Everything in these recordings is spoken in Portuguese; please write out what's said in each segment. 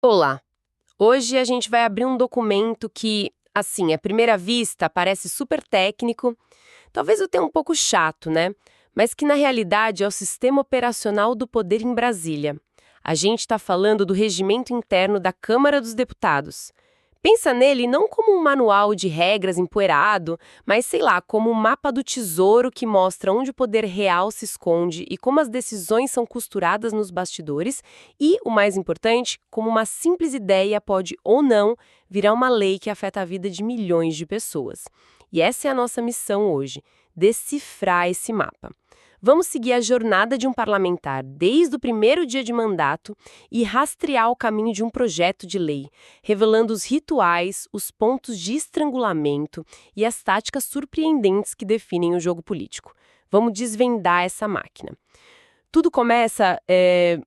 Olá! Hoje a gente vai abrir um documento que, assim, à primeira vista parece super técnico, talvez até um pouco chato, né? Mas que na realidade é o sistema operacional do poder em Brasília. A gente está falando do regimento interno da Câmara dos Deputados. Pensa nele não como um manual de regras empoeirado, mas sei lá, como um mapa do tesouro que mostra onde o poder real se esconde e como as decisões são costuradas nos bastidores e, o mais importante, como uma simples ideia pode ou não virar uma lei que afeta a vida de milhões de pessoas. E essa é a nossa missão hoje, decifrar esse mapa. Vamos seguir a jornada de um parlamentar desde o primeiro dia de mandato e rastrear o caminho de um projeto de lei, revelando os rituais, os pontos de estrangulamento e as táticas surpreendentes que definem o jogo político. Vamos desvendar essa máquina. Tudo começa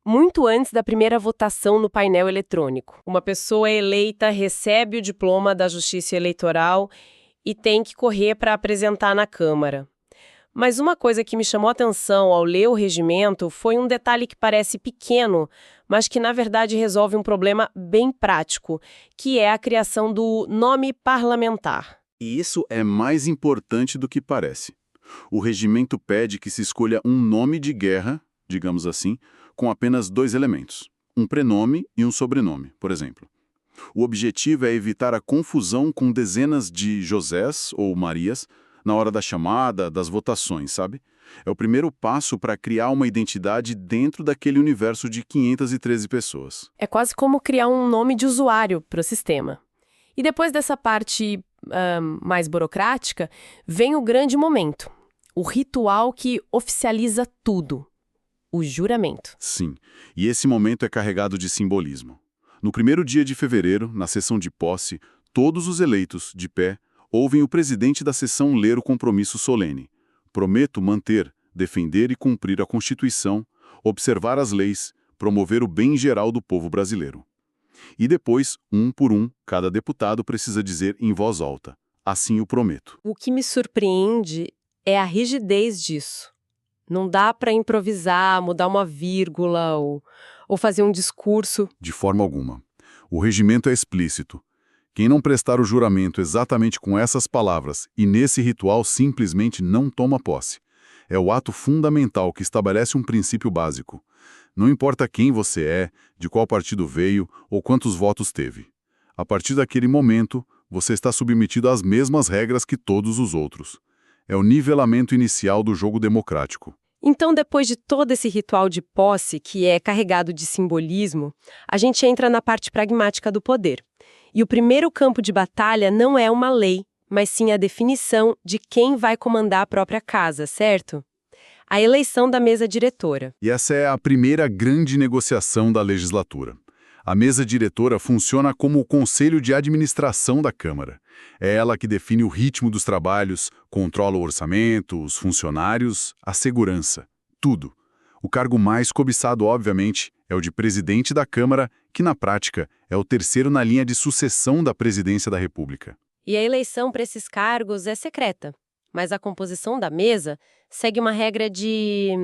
muito antes da primeira votação no painel eletrônico. Uma pessoa eleita recebe o diploma da Justiça Eleitoral e tem que correr para apresentar na Câmara. Mas uma coisa que me chamou a atenção ao ler o regimento foi um detalhe que parece pequeno, mas que na verdade resolve um problema bem prático, que é a criação do nome parlamentar. E isso é mais importante do que parece. O regimento pede que se escolha um nome de guerra, digamos assim, com apenas 2 elementos, um prenome e um sobrenome, por exemplo. O objetivo é evitar a confusão com dezenas de Josés ou Marias na hora da chamada, das votações, sabe? É o primeiro passo para criar uma identidade dentro daquele universo de 513 pessoas. É quase como criar um nome de usuário para o sistema. E depois dessa parte mais burocrática, vem o grande momento, o ritual que oficializa tudo, o juramento. Sim, e esse momento é carregado de simbolismo. No primeiro dia de fevereiro, na sessão de posse, todos os eleitos, de pé, ouvem o presidente da sessão ler o compromisso solene. Prometo manter, defender e cumprir a Constituição, observar as leis, promover o bem geral do povo brasileiro. E depois, um por um, cada deputado precisa dizer em voz alta: assim o prometo. O que me surpreende é a rigidez disso. Não dá para improvisar, mudar uma vírgula ou fazer um discurso. De forma alguma. O regimento é explícito. Quem não prestar o juramento exatamente com essas palavras e nesse ritual simplesmente não toma posse. É o ato fundamental que estabelece um princípio básico. Não importa quem você é, de qual partido veio ou quantos votos teve. A partir daquele momento, você está submetido às mesmas regras que todos os outros. É o nivelamento inicial do jogo democrático. Então, depois de todo esse ritual de posse, que é carregado de simbolismo, a gente entra na parte pragmática do poder. E o primeiro campo de batalha não é uma lei, mas sim a definição de quem vai comandar a própria casa, certo? A eleição da mesa diretora. E essa é a primeira grande negociação da legislatura. A mesa diretora funciona como o conselho de administração da Câmara. É ela que define o ritmo dos trabalhos, controla o orçamento, os funcionários, a segurança, tudo. O cargo mais cobiçado, obviamente, é o de presidente da Câmara, que na prática é o terceiro na linha de sucessão da presidência da República. E a eleição para esses cargos é secreta, mas a composição da mesa segue uma regra de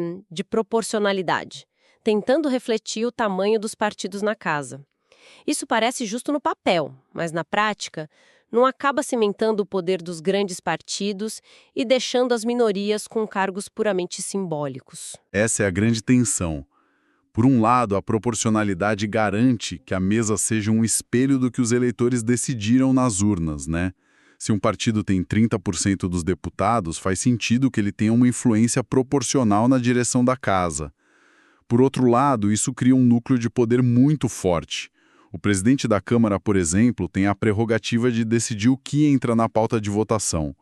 proporcionalidade, tentando refletir o tamanho dos partidos na casa. Isso parece justo no papel, mas na prática não acaba cimentando o poder dos grandes partidos e deixando as minorias com cargos puramente simbólicos. Essa é a grande tensão. Por um lado, a proporcionalidade garante que a mesa seja um espelho do que os eleitores decidiram nas urnas, né? Se um partido tem 30% dos deputados, faz sentido que ele tenha uma influência proporcional na direção da casa. Por outro lado, isso cria um núcleo de poder muito forte. O presidente da Câmara, por exemplo, tem a prerrogativa de decidir o que entra na pauta de votação.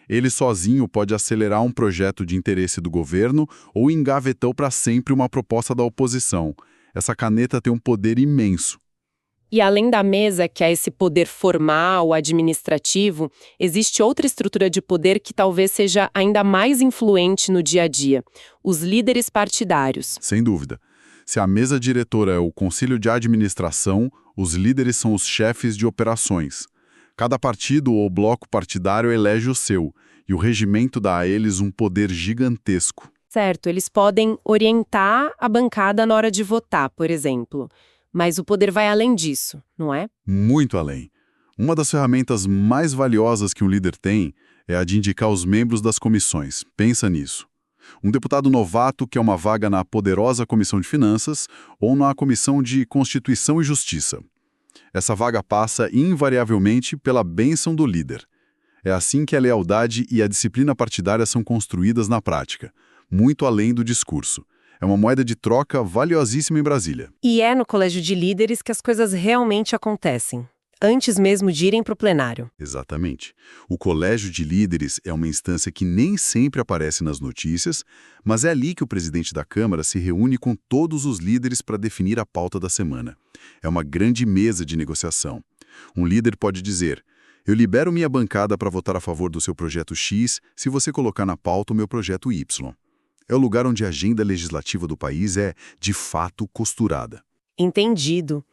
Ele sozinho pode acelerar um projeto de interesse do governo ou engavetou para sempre uma proposta da oposição. Essa caneta tem um poder imenso. E além da mesa, que é esse poder formal, administrativo, existe outra estrutura de poder que talvez seja ainda mais influente no dia a dia: os líderes partidários. Sem dúvida. Se a mesa diretora é o conselho de administração, os líderes são os chefes de operações. Cada partido ou bloco partidário elege o seu, e o regimento dá a eles um poder gigantesco. Certo, eles podem orientar a bancada na hora de votar, por exemplo. Mas o poder vai além disso, não é? Muito além. Uma das ferramentas mais valiosas que um líder tem é a de indicar os membros das comissões. Pensa nisso. Um deputado novato quer uma vaga na poderosa Comissão de Finanças ou na Comissão de Constituição e Justiça. Essa vaga passa invariavelmente pela bênção do líder. É assim que a lealdade e a disciplina partidária são construídas na prática, muito além do discurso. É uma moeda de troca valiosíssima em Brasília. E é no colégio de líderes que as coisas realmente acontecem, antes mesmo de irem para o plenário. Exatamente. O colégio de líderes é uma instância que nem sempre aparece nas notícias, mas é ali que o presidente da Câmara se reúne com todos os líderes para definir a pauta da semana. É uma grande mesa de negociação. Um líder pode dizer: eu libero minha bancada para votar a favor do seu projeto X se você colocar na pauta o meu projeto Y. É o lugar onde a agenda legislativa do país é, de fato, costurada. Entendido.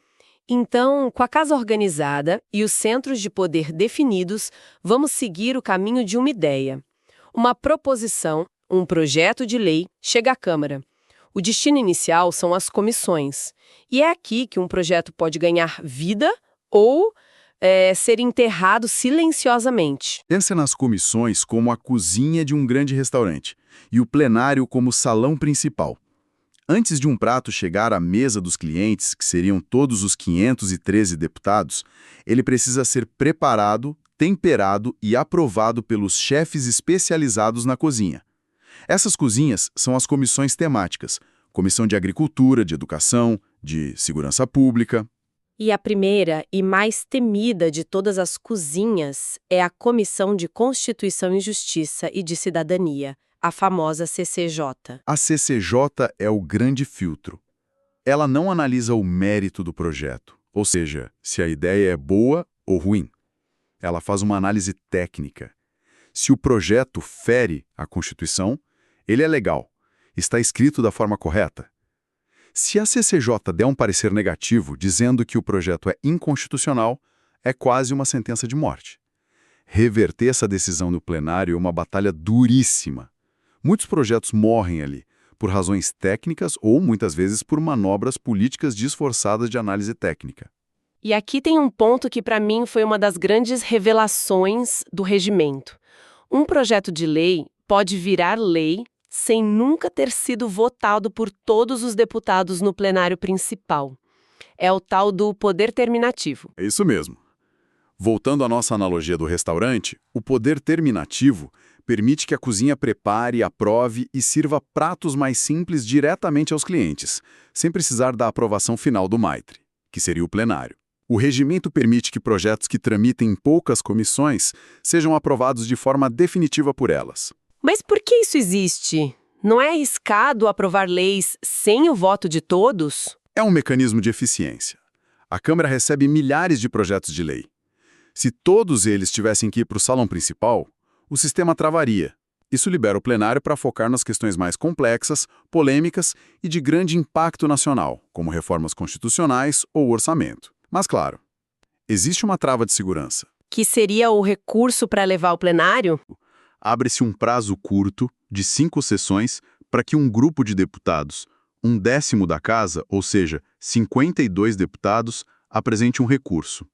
Então, com a casa organizada e os centros de poder definidos, vamos seguir o caminho de uma ideia. Uma proposição, um projeto de lei, chega à Câmara. O destino inicial são as comissões. E é aqui que um projeto pode ganhar vida ou ser enterrado silenciosamente. Pensa nas comissões como a cozinha de um grande restaurante e o plenário como o salão principal. Antes de um prato chegar à mesa dos clientes, que seriam todos os 513 deputados, ele precisa ser preparado, temperado e aprovado pelos chefes especializados na cozinha. Essas cozinhas são as comissões temáticas: Comissão de Agricultura, de Educação, de Segurança Pública. E a primeira e mais temida de todas as cozinhas é a Comissão de Constituição e Justiça e de Cidadania, a famosa CCJ. A CCJ é o grande filtro. Ela não analisa o mérito do projeto, ou seja, se a ideia é boa ou ruim. Ela faz uma análise técnica. Se o projeto fere a Constituição, ele é legal, está escrito da forma correta. Se a CCJ der um parecer negativo dizendo que o projeto é inconstitucional, é quase uma sentença de morte. Reverter essa decisão no plenário é uma batalha duríssima. Muitos projetos morrem ali, por razões técnicas ou, muitas vezes, por manobras políticas disfarçadas de análise técnica. E aqui tem um ponto que, para mim, foi uma das grandes revelações do regimento. Um projeto de lei pode virar lei sem nunca ter sido votado por todos os deputados no plenário principal. É o tal do poder terminativo. É isso mesmo. Voltando à nossa analogia do restaurante, o poder terminativo permite que a cozinha prepare, aprove e sirva pratos mais simples diretamente aos clientes, sem precisar da aprovação final do maitre, que seria o plenário. O regimento permite que projetos que tramitem em poucas comissões sejam aprovados de forma definitiva por elas. Mas por que isso existe? Não é arriscado aprovar leis sem o voto de todos? É um mecanismo de eficiência. A Câmara recebe milhares de projetos de lei. Se todos eles tivessem que ir para o salão principal, o sistema travaria. Isso libera o plenário para focar nas questões mais complexas, polêmicas e de grande impacto nacional, como reformas constitucionais ou orçamento. Mas, claro, existe uma trava de segurança. Que seria o recurso para levar ao plenário? Abre-se um prazo curto, de 5 sessões, para que um grupo de deputados, 1/10 da casa, ou seja, 52 deputados, apresente um recurso.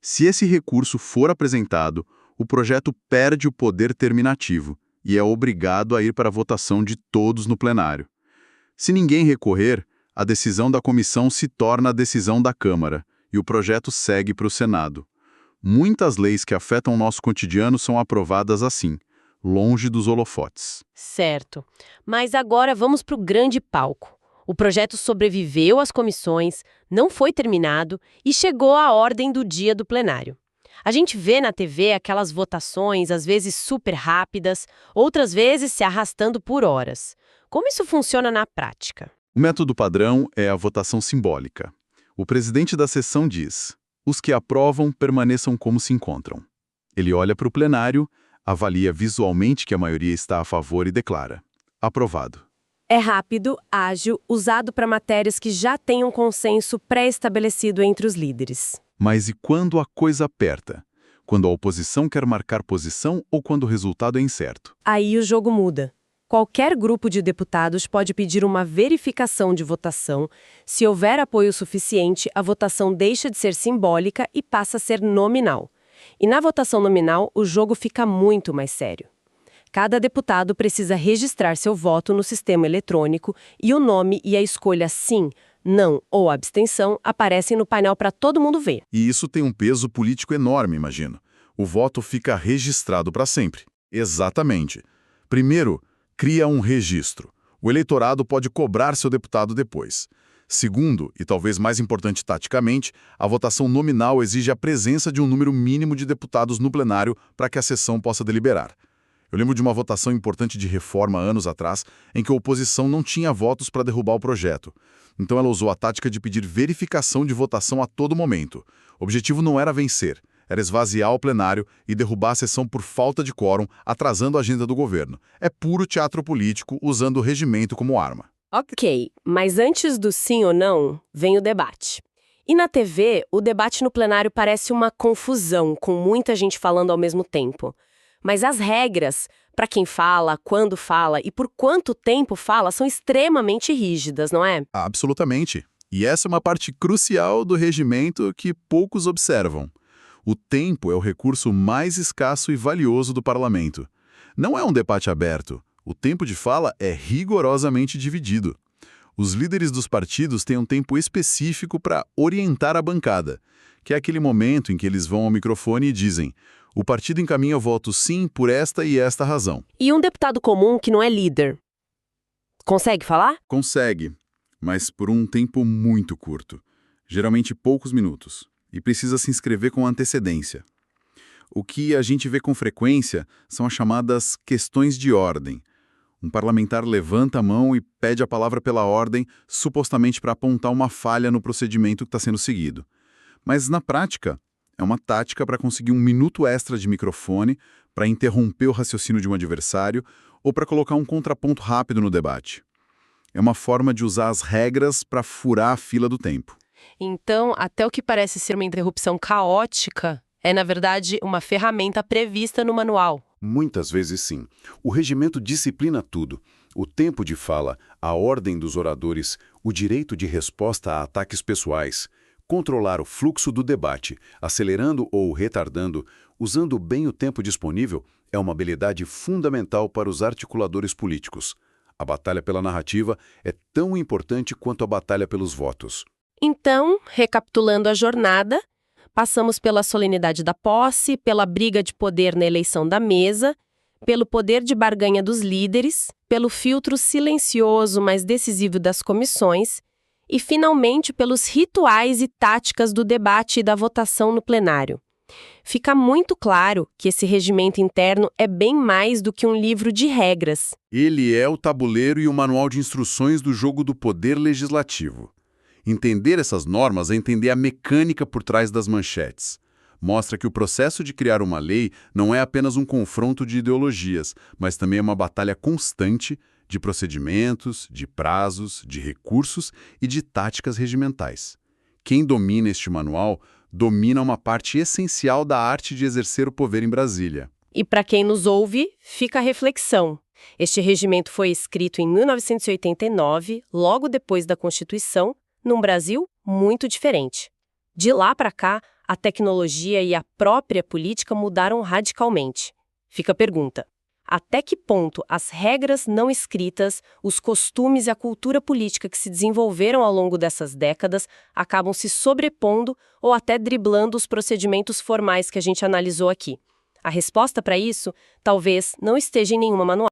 Se esse recurso for apresentado, o projeto perde o poder terminativo e é obrigado a ir para a votação de todos no plenário. Se ninguém recorrer, a decisão da comissão se torna a decisão da Câmara e o projeto segue para o Senado. Muitas leis que afetam o nosso cotidiano são aprovadas assim, longe dos holofotes. Certo. Mas agora vamos para o grande palco. O projeto sobreviveu às comissões, não foi terminado e chegou à ordem do dia do plenário. A gente vê na TV aquelas votações, às vezes super rápidas, outras vezes se arrastando por horas. Como isso funciona na prática? O método padrão é a votação simbólica. O presidente da sessão diz: os que aprovam permaneçam como se encontram. Ele olha para o plenário, avalia visualmente que a maioria está a favor e declara: aprovado. É rápido, ágil, usado para matérias que já têm um consenso pré-estabelecido entre os líderes. Mas e quando a coisa aperta? Quando a oposição quer marcar posição ou quando o resultado é incerto? Aí o jogo muda. Qualquer grupo de deputados pode pedir uma verificação de votação. Se houver apoio suficiente, a votação deixa de ser simbólica e passa a ser nominal. E na votação nominal, o jogo fica muito mais sério. Cada deputado precisa registrar seu voto no sistema eletrônico e o nome e a escolha sim, não ou abstenção aparecem no painel para todo mundo ver. E isso tem um peso político enorme, imagino. O voto fica registrado para sempre. Exatamente. Primeiro, cria um registro. O eleitorado pode cobrar seu deputado depois. Segundo, e talvez mais importante taticamente, a votação nominal exige a presença de um número mínimo de deputados no plenário para que a sessão possa deliberar. Eu lembro de uma votação importante de reforma anos atrás, em que a oposição não tinha votos para derrubar o projeto. Então ela usou a tática de pedir verificação de votação a todo momento. O objetivo não era vencer, era esvaziar o plenário e derrubar a sessão por falta de quórum, atrasando a agenda do governo. É puro teatro político usando o regimento como arma. Ok, mas antes do sim ou não, vem o debate. E na TV, o debate no plenário parece uma confusão, com muita gente falando ao mesmo tempo. Mas as regras, para quem fala, quando fala e por quanto tempo fala, são extremamente rígidas, não é? Absolutamente. E essa é uma parte crucial do regimento que poucos observam. O tempo é o recurso mais escasso e valioso do parlamento. Não é um debate aberto. O tempo de fala é rigorosamente dividido. Os líderes dos partidos têm um tempo específico para orientar a bancada, que é aquele momento em que eles vão ao microfone e dizem: o partido encaminha o voto sim por esta e esta razão. E um deputado comum que não é líder, consegue falar? Consegue, mas por um tempo muito curto, geralmente poucos minutos, e precisa se inscrever com antecedência. O que a gente vê com frequência são as chamadas questões de ordem. Um parlamentar levanta a mão e pede a palavra pela ordem, supostamente para apontar uma falha no procedimento que está sendo seguido. Mas, na prática, é uma tática para conseguir um minuto extra de microfone, para interromper o raciocínio de um adversário ou para colocar um contraponto rápido no debate. É uma forma de usar as regras para furar a fila do tempo. Então, até o que parece ser uma interrupção caótica é, na verdade, uma ferramenta prevista no manual. Muitas vezes sim. O regimento disciplina tudo. O tempo de fala, a ordem dos oradores, o direito de resposta a ataques pessoais, controlar o fluxo do debate, acelerando ou retardando, usando bem o tempo disponível, é uma habilidade fundamental para os articuladores políticos. A batalha pela narrativa é tão importante quanto a batalha pelos votos. Então, recapitulando a jornada, passamos pela solenidade da posse, pela briga de poder na eleição da mesa, pelo poder de barganha dos líderes, pelo filtro silencioso, mas decisivo das comissões e, finalmente, pelos rituais e táticas do debate e da votação no plenário. Fica muito claro que esse regimento interno é bem mais do que um livro de regras. Ele é o tabuleiro e o manual de instruções do jogo do poder legislativo. Entender essas normas é entender a mecânica por trás das manchetes. Mostra que o processo de criar uma lei não é apenas um confronto de ideologias, mas também é uma batalha constante de procedimentos, de prazos, de recursos e de táticas regimentais. Quem domina este manual domina uma parte essencial da arte de exercer o poder em Brasília. E para quem nos ouve, fica a reflexão. Este regimento foi escrito em 1989, logo depois da Constituição, num Brasil muito diferente. De lá para cá, a tecnologia e a própria política mudaram radicalmente. Fica a pergunta: até que ponto as regras não escritas, os costumes e a cultura política que se desenvolveram ao longo dessas décadas acabam se sobrepondo ou até driblando os procedimentos formais que a gente analisou aqui? A resposta para isso talvez não esteja em nenhuma manual.